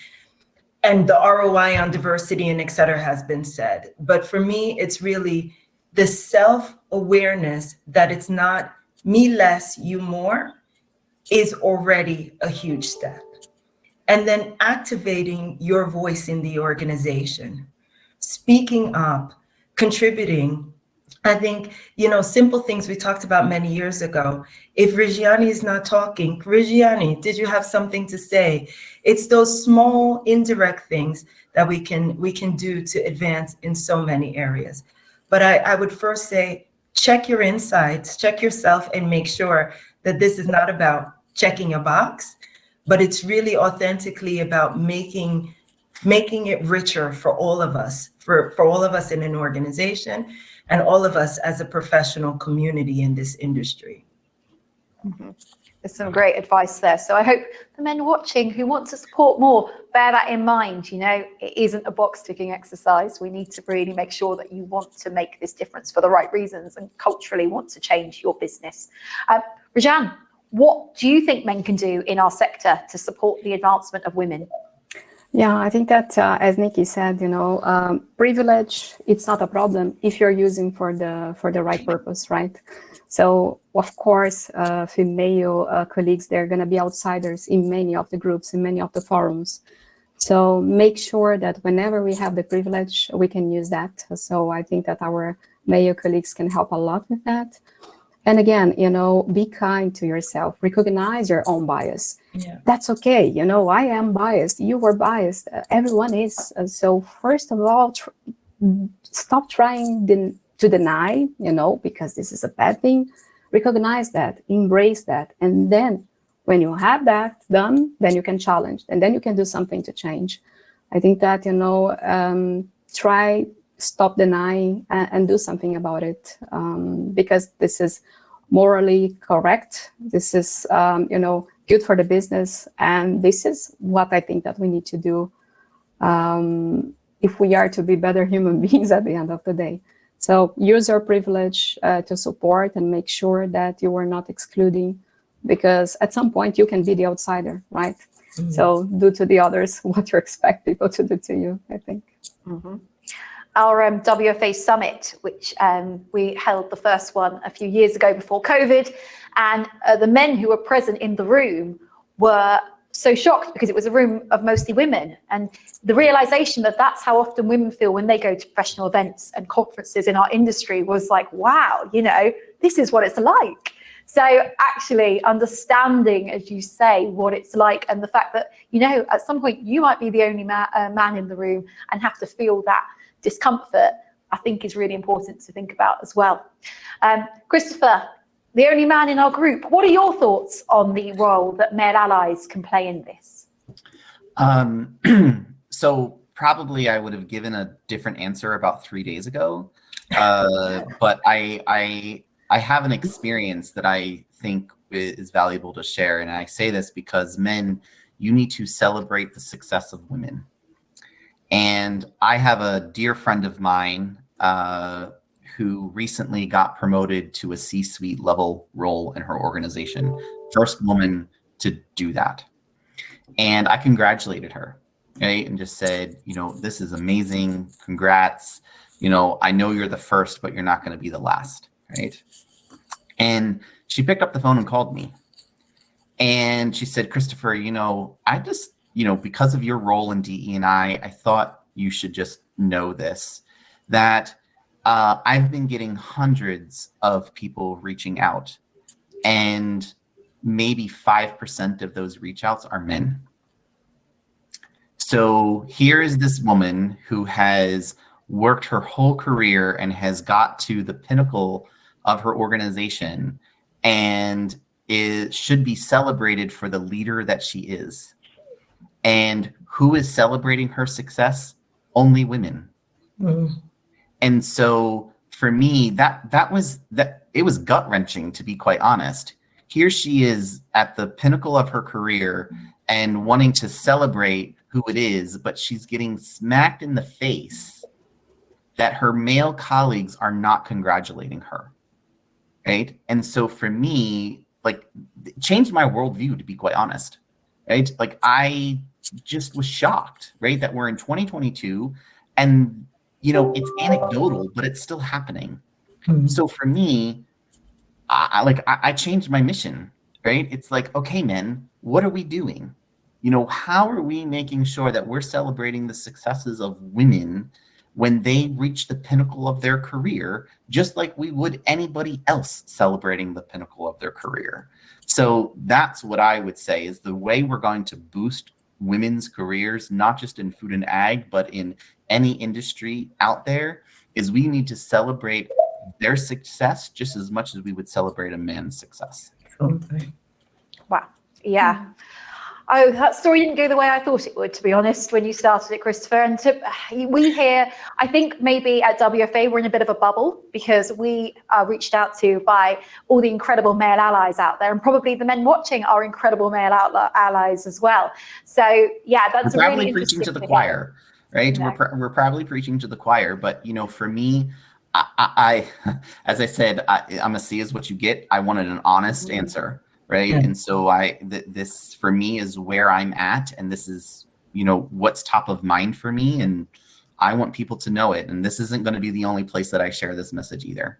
And the ROI on diversity and et cetera has been said. But for me, it's really the self-awareness that it's not me less, you more is already a huge step. And then activating your voice in the organization, speaking up, contributing, I think, simple things we talked about many years ago. If Rejane is not talking, Rejane, did you have something to say? It's those small indirect things that we can do to advance in so many areas. But I would first say, check your insides, check yourself, and make sure that this is not about checking a box, but it's really authentically about making it richer for all of us, for all of us in an organization, and all of us as a professional community in this industry. Mm-hmm. There's some great advice there. So I hope the men watching who want to support more, bear that in mind. It isn't a box ticking exercise. We need to really make sure that you want to make this difference for the right reasons and culturally want to change your business. Rejane, what do you think men can do in our sector to support the advancement of women? Yeah, I think that, as Nikki said, privilege, it's not a problem if you're using for the right purpose, right? So, of course, female colleagues, they're going to be outsiders in many of the groups, in many of the forums. So make sure that whenever we have the privilege, we can use that. So I think that our male colleagues can help a lot with that. And again, be kind to yourself, recognize your own bias. Yeah. That's okay. I am biased. You were biased. Everyone is. So first of all, stop trying to deny, because this is a bad thing. Recognize that, embrace that. And then when you have that done, then you can challenge and then you can do something to change. I think that, stop denying and do something about it, because this is morally correct. This is, good for the business. And this is what I think that we need to do if we are to be better human beings at the end of the day. So use your privilege to support and make sure that you are not excluding, because at some point you can be the outsider, right? Mm-hmm. So do to the others what you expect people to do to you, I think. Mm-hmm. Our WFA summit, which we held the first one a few years ago before COVID, and the men who were present in the room were so shocked because it was a room of mostly women, and the realization that that's how often women feel when they go to professional events and conferences in our industry was like, wow, this is what it's like. So actually understanding, as you say, what it's like, and the fact that, at some point you might be the only man in the room and have to feel that discomfort, I think is really important to think about as well. Christopher, the only man in our group, what are your thoughts on the role that male allies can play in this? So probably I would have given a different answer about 3 days ago, but I have an experience that I think is valuable to share, and I say this because men, you need to celebrate the success of women. And I have a dear friend of mine who recently got promoted to a C-suite level role in her organization. First woman to do that. And I congratulated her, right? And just said, this is amazing. Congrats. I know you're the first, but you're not going to be the last, right? And she picked up the phone and called me. And she said, Christopher, I just, because of your role in DE&I, I thought you should just know this, that I've been getting hundreds of people reaching out, and maybe 5% of those reach outs are men. So here is this woman who has worked her whole career and has got to the pinnacle of her organization and should be celebrated for the leader that she is. And who is celebrating her success? Only women. Mm. And so for me, it was gut-wrenching, to be quite honest. Here she is at the pinnacle of her career and wanting to celebrate who it is, but she's getting smacked in the face that her male colleagues are not congratulating her, right? And so for me, it changed my worldview, to be quite honest, right? I just was shocked, right, that we're in 2022 and it's anecdotal, but it's still happening. Mm-hmm. So for me, I changed my mission, right? It's okay, men, what are we doing? How are we making sure that we're celebrating the successes of women when they reach the pinnacle of their career, just like we would anybody else celebrating the pinnacle of their career. So that's what I would say is the way we're going to boost women's careers, not just in food and ag, but in any industry out there, is we need to celebrate their success just as much as we would celebrate a man's success. Wow. Yeah. Oh, that story didn't go the way I thought it would, to be honest, when you started it, Christopher. And we here, I think maybe at WFA, we're in a bit of a bubble because we are reached out to by all the incredible male allies out there. And probably the men watching are incredible male allies as well. So, yeah, that's we're probably really preaching to the choir, right? No. We're probably preaching to the choir. But, you know, for me, I as I said, I'm a see is what you get. I wanted an honest answer. Right. Yeah. And so this for me is where I'm at. And this is, you know, what's top of mind for me. And I want people to know it. And this isn't going to be the only place that I share this message either.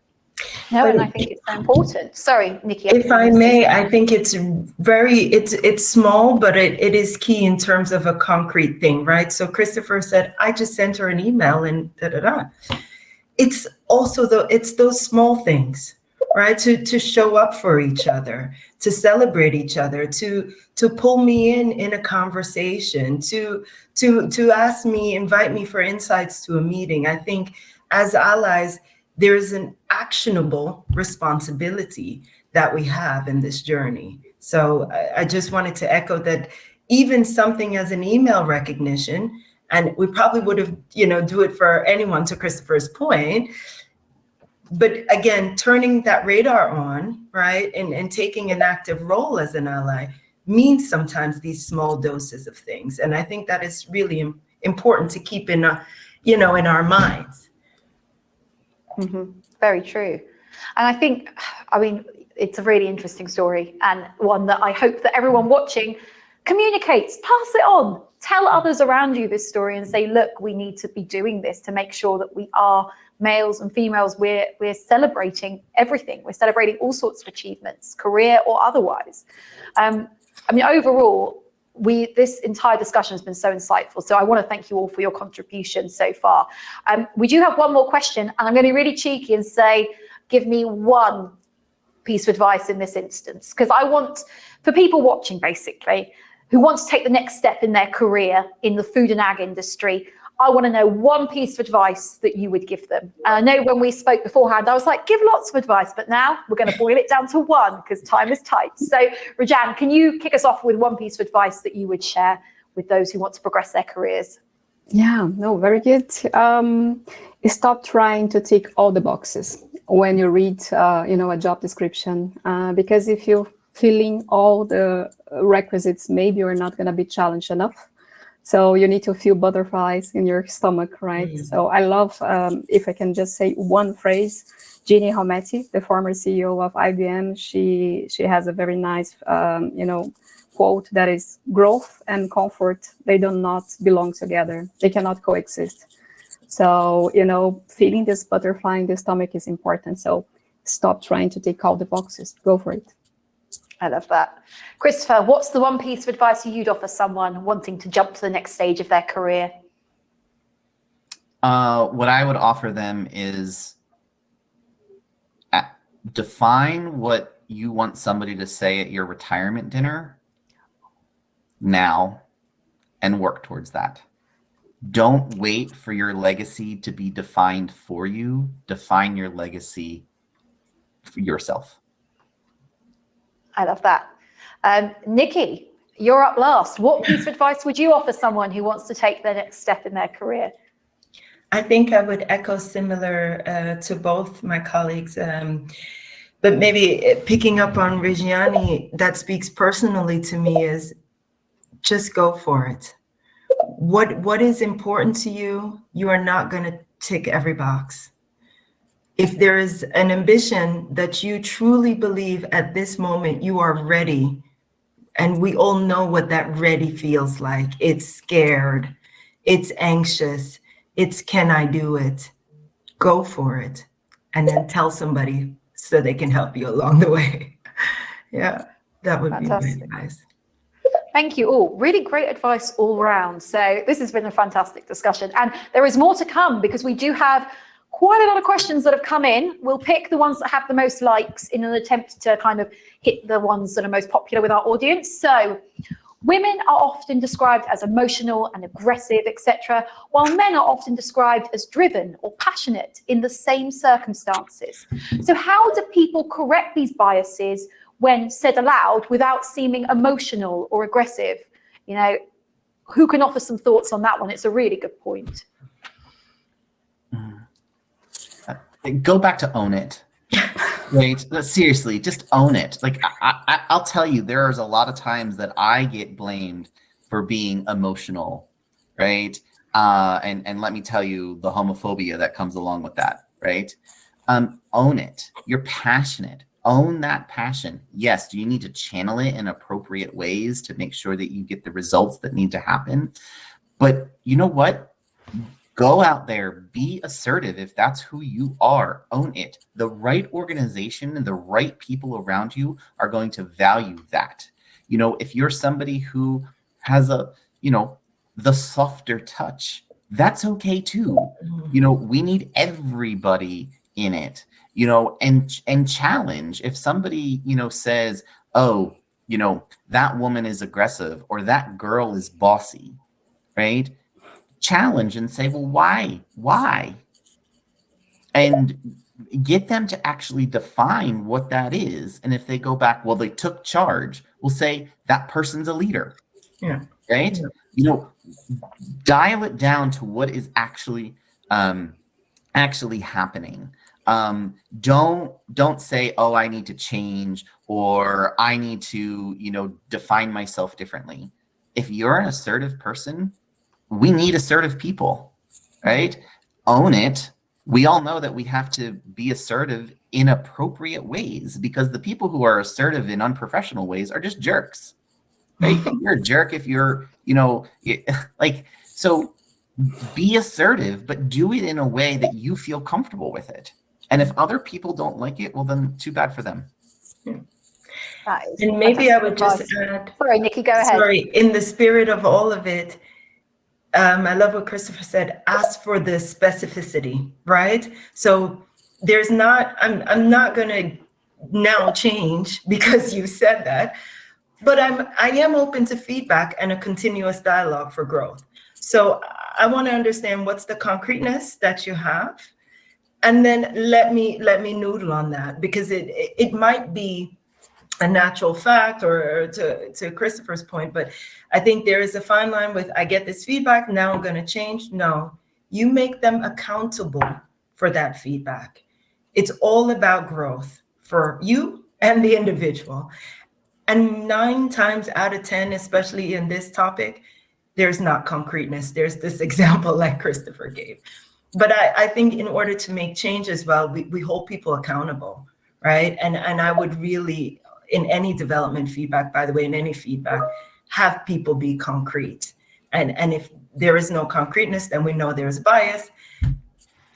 No, and I think it's so important. Sorry, Nikki. If I may, I think it's small, but it is key in terms of a concrete thing. Right. So Christopher said, I just sent her an email and It's also it's those small things. Right, to show up for each other, to celebrate each other, to pull me in a conversation, to ask me, invite me for insights to a meeting. I think as allies, there's an actionable responsibility that we have in this journey. So I just wanted to echo that even something as an email recognition, and we probably would have, do it for anyone, to Christopher's point. But again, turning that radar on, right, and taking an active role as an ally means sometimes these small doses of things. And I think that is really important to keep in our minds. Mm-hmm. Very true. And I think, it's a really interesting story and one that I hope that everyone watching communicates, pass it on, tell others around you this story and say, look, we need to be doing this to make sure that we are males and females, we're celebrating everything. We're celebrating all sorts of achievements, career or otherwise. Overall, this entire discussion has been so insightful. So I want to thank you all for your contribution so far. We do have one more question, and I'm going to be really cheeky and say, give me one piece of advice in this instance, because I want, for people watching basically, who want to take the next step in their career in the food and ag industry, I want to know one piece of advice that you would give them. And I know when we spoke beforehand, I was like, give lots of advice, but now we're going to boil it down to one because time is tight. So Rejane, can you kick us off with one piece of advice that you would share with those who want to progress their careers? Yeah, no, very good. Stop trying to tick all the boxes when you read, a job description, because if you're filling all the requisites, maybe you're not going to be challenged enough. So you need to feel butterflies in your stomach, right? Mm-hmm. So I love, if I can just say one phrase, Jeannie Haumeti, the former CEO of IBM, she has a very nice, quote that is, growth and comfort, they do not belong together. They cannot coexist. So, feeling this butterfly in the stomach is important. So stop trying to tick all the boxes. Go for it. I love that. Christopher, what's the one piece of advice you'd offer someone wanting to jump to the next stage of their career? What I would offer them is define what you want somebody to say at your retirement dinner now and work towards that. Don't wait for your legacy to be defined for you. Define your legacy for yourself. I love that. Nikki, you're up last. What piece of advice would you offer someone who wants to take their next step in their career? I think I would echo similar to both my colleagues, but maybe picking up on Rejane, that speaks personally to me is just go for it. What is important to you, you are not going to tick every box. If there is an ambition that you truly believe at this moment you are ready, and we all know what that ready feels like. It's scared, it's anxious, it's can I do it? Go for it. And then tell somebody so they can help you along the way. Yeah, that would be my advice. Thank you all. Really great advice all round. So this has been a fantastic discussion. And there is more to come because we do have quite a lot of questions that have come in. We'll pick the ones that have the most likes in an attempt to kind of hit the ones that are most popular with our audience. So women are often described as emotional and aggressive, etc., while men are often described as driven or passionate in the same circumstances. So how do people correct these biases when said aloud without seeming emotional or aggressive? You know, who can offer some thoughts on that one? It's a really good point. Go back to own it. Right? Seriously, just own it. Like I'll tell you, there's a lot of times that I get blamed for being emotional, right? And let me tell you the homophobia that comes along with that, right? Own it. You're passionate. Own that passion. Yes, do you need to channel it in appropriate ways to make sure that you get the results that need to happen? But you know what? Go out there, be assertive. If that's who you are, own it. The right organization and the right people around you are going to value that. You know, if you're somebody who has the softer touch, that's okay too. You know, we need everybody in it. You know, and challenge. If somebody, says, oh, that woman is aggressive or that girl is bossy, right? Challenge and say, well, why? And get them to actually define what that is. And if they go back, well, they took charge, we'll say that person's a leader. Yeah. Right? Yeah. Dial it down to what is actually happening. Don't say, oh, I need to change or I need to, define myself differently. If you're an assertive person, we need assertive people, right? Own it. We all know that we have to be assertive in appropriate ways because the people who are assertive in unprofessional ways are just jerks, right? You're a jerk if you're, so be assertive, but do it in a way that you feel comfortable with it. And if other people don't like it, well, then too bad for them. And maybe I would just add. Sorry, Nikki, go ahead. Sorry, in the spirit of all of it, I love what Christopher said, ask for the specificity, right? So there's not, I'm not going to now change because you said that, but I am open to feedback and a continuous dialogue for growth. So I want to understand what's the concreteness that you have. And then let me noodle on that because it might be a natural fact or to Christopher's point, but I think there is a fine line with I get this feedback, now I'm going to change. No, you make them accountable for that feedback. It's all about growth for you and the individual. And 9 times out of 10, especially in this topic, there's not concreteness. There's this example like Christopher gave. But I think in order to make change as well, we hold people accountable, right? And I would really, in any development feedback, by the way, in any feedback, have people be concrete. And if there is no concreteness, then we know there's bias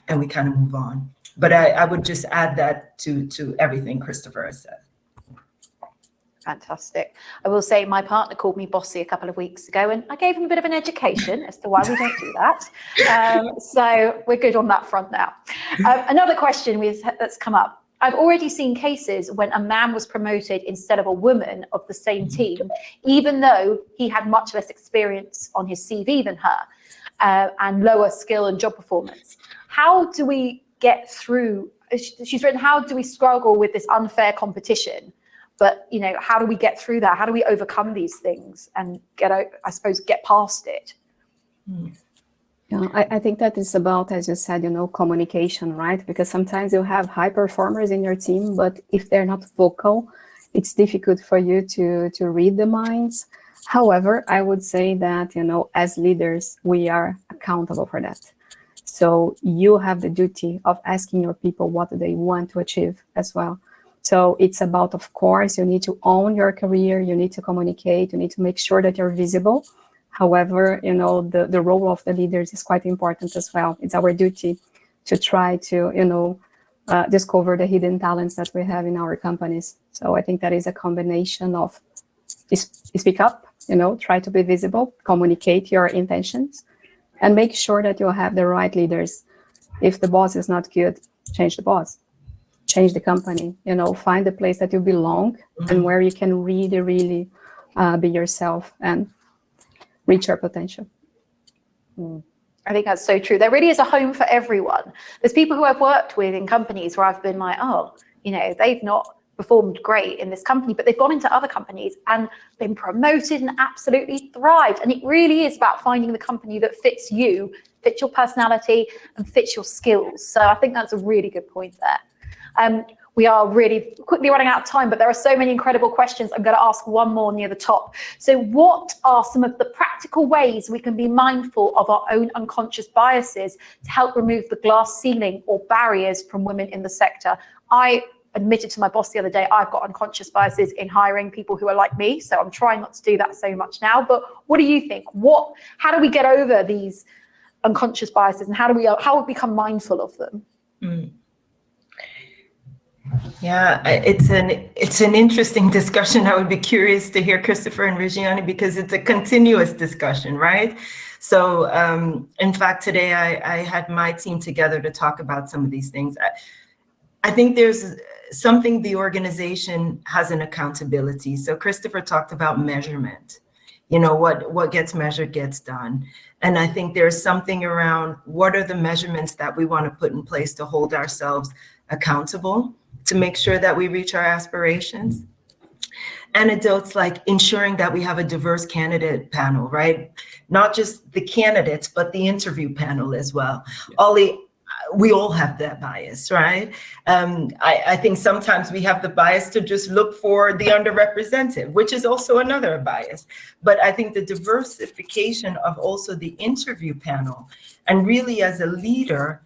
and we kind of move on. But I would just add that to everything Christopher has said. Fantastic. I will say my partner called me bossy a couple of weeks ago and I gave him a bit of an education as to why we don't do that. So we're good on that front now. Another question that's come up. I've already seen cases when a man was promoted instead of a woman of the same team, even though he had much less experience on his CV than her and lower skill and job performance. How do we get through? She's written, how do we struggle with this unfair competition? But, how do we get through that? How do we overcome these things and get past it? Yeah, I think that is about, as you said, communication, right? Because sometimes you have high performers in your team, but if they're not vocal, it's difficult for you to read the minds. However, I would say that, as leaders, we are accountable for that. So you have the duty of asking your people what they want to achieve as well. So it's about, of course, you need to own your career, you need to communicate, you need to make sure that you're visible. However, the role of the leaders is quite important as well. It's our duty to try to, discover the hidden talents that we have in our companies. So I think that is a combination of speak up, try to be visible, communicate your intentions, and make sure that you have the right leaders. If the boss is not good, change the boss, change the company, find the place that you belong and where you can really, really be yourself and reach your potential. I think that's so true. There really is a home for everyone. There's people who I've worked with in companies where I've been like, oh, they've not performed great in this company, but they've gone into other companies and been promoted and absolutely thrived. And it really is about finding the company that fits you, fits your personality, and fits your skills. So I think that's a really good point there. We are really quickly running out of time, but there are so many incredible questions. I'm going to ask one more near the top. So what are some of the practical ways we can be mindful of our own unconscious biases to help remove the glass ceiling or barriers from women in the sector? I admitted to my boss the other day, I've got unconscious biases in hiring people who are like me. So I'm trying not to do that so much now. But what do you think? How do we get over these unconscious biases, and how do we become mindful of them? Yeah, it's an interesting discussion. I would be curious to hear Christopher and Rejane, because it's a continuous discussion, right? So in fact, today I had my team together to talk about some of these things. I think there's something the organization has an accountability. So Christopher talked about measurement. What gets measured gets done. And I think there's something around what are the measurements that we want to put in place to hold ourselves accountable, to make sure that we reach our aspirations. Anecdotes like ensuring that we have a diverse candidate panel, right? Not just the candidates, but the interview panel as well. Yeah. Ollie, we all have that bias, right? I think sometimes we have the bias to just look for the underrepresented, which is also another bias. But I think the diversification of also the interview panel, and really as a leader,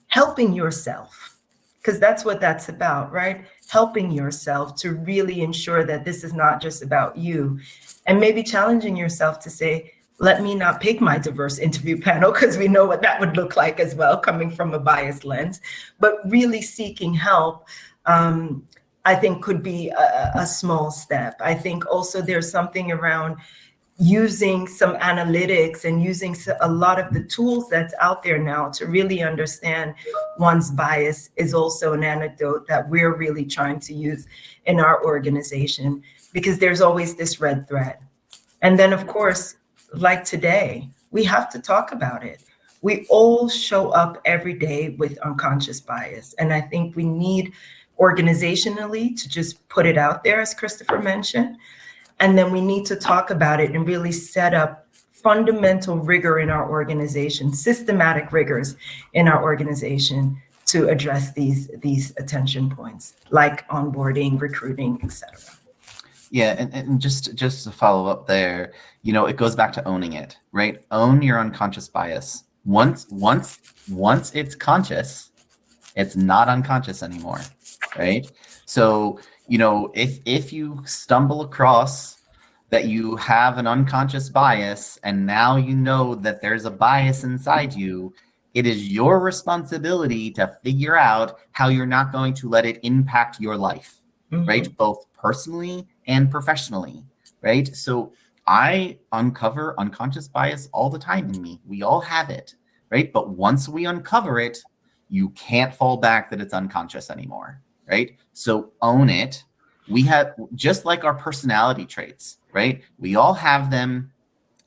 helping yourself, because that's what that's about, right? Helping yourself to really ensure that this is not just about you, and maybe challenging yourself to say, let me not pick my diverse interview panel, because we know what that would look like as well, coming from a biased lens, but really seeking help, I think could be a small step. I think also there's something around using some analytics and using a lot of the tools that's out there now to really understand one's bias is also an anecdote that we're really trying to use in our organization, because there's always this red thread. And then of course, like today, we have to talk about it. We all show up every day with unconscious bias. And I think we need organizationally to just put it out there, as Christopher mentioned. And then we need to talk about it and really set up fundamental rigor in our organization, systematic rigors in our organization to address these attention points, like onboarding, recruiting, etc. Yeah, and just to follow up there, it goes back to owning it, right? Own your unconscious bias. Once it's conscious, it's not unconscious anymore, right? So, if you stumble across that you have an unconscious bias, and now you know that there's a bias inside you, it is your responsibility to figure out how you're not going to let it impact your life, right? Both personally and professionally, right? So I uncover unconscious bias all the time in me. We all have it, right? But once we uncover it, you can't fall back that it's unconscious anymore, right? So own it. We have, just like our personality traits, right? We all have them.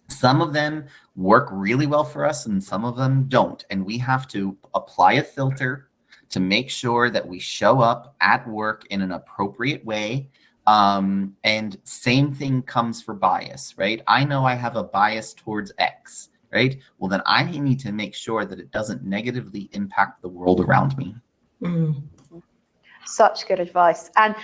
Some of them work really well for us and some of them don't. And we have to apply a filter to make sure that we show up at work in an appropriate way. And same thing comes for bias, right? I know I have a bias towards X, right? Well, then I need to make sure that it doesn't negatively impact the world around me. Such good advice. And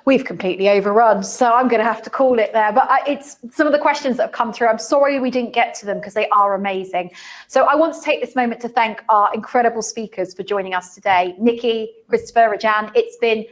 we've completely overrun, so I'm going to have to call it there. But it's some of the questions that have come through. I'm sorry we didn't get to them because they are amazing. So I want to take this moment to thank our incredible speakers for joining us today. Nikki, Christopher, Rejane, it's been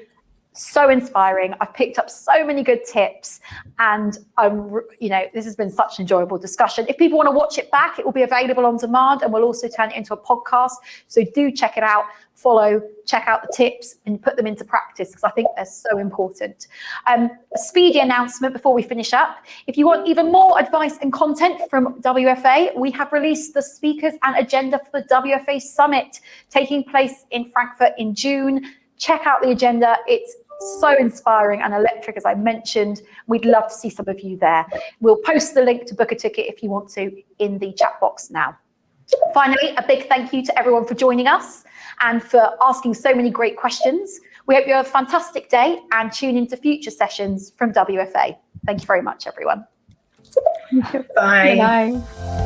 So inspiring. I've picked up so many good tips, and this has been such an enjoyable discussion. If people want to watch it back, it will be available on demand, and we'll also turn it into a podcast. So do check it out, follow, check out the tips, and put them into practice, because I think they're so important. A speedy announcement before we finish up. If you want even more advice and content from WFA, we have released the speakers and agenda for the WFA Summit taking place in Frankfurt in June. Check out the agenda. It's so inspiring and electric, as I mentioned. We'd love to see some of you there. We'll post the link to book a ticket if you want to in the chat box now. Finally, a big thank you to everyone for joining us and for asking so many great questions. We hope you have a fantastic day and tune into future sessions from WFA. Thank you very much, everyone. Bye. Bye.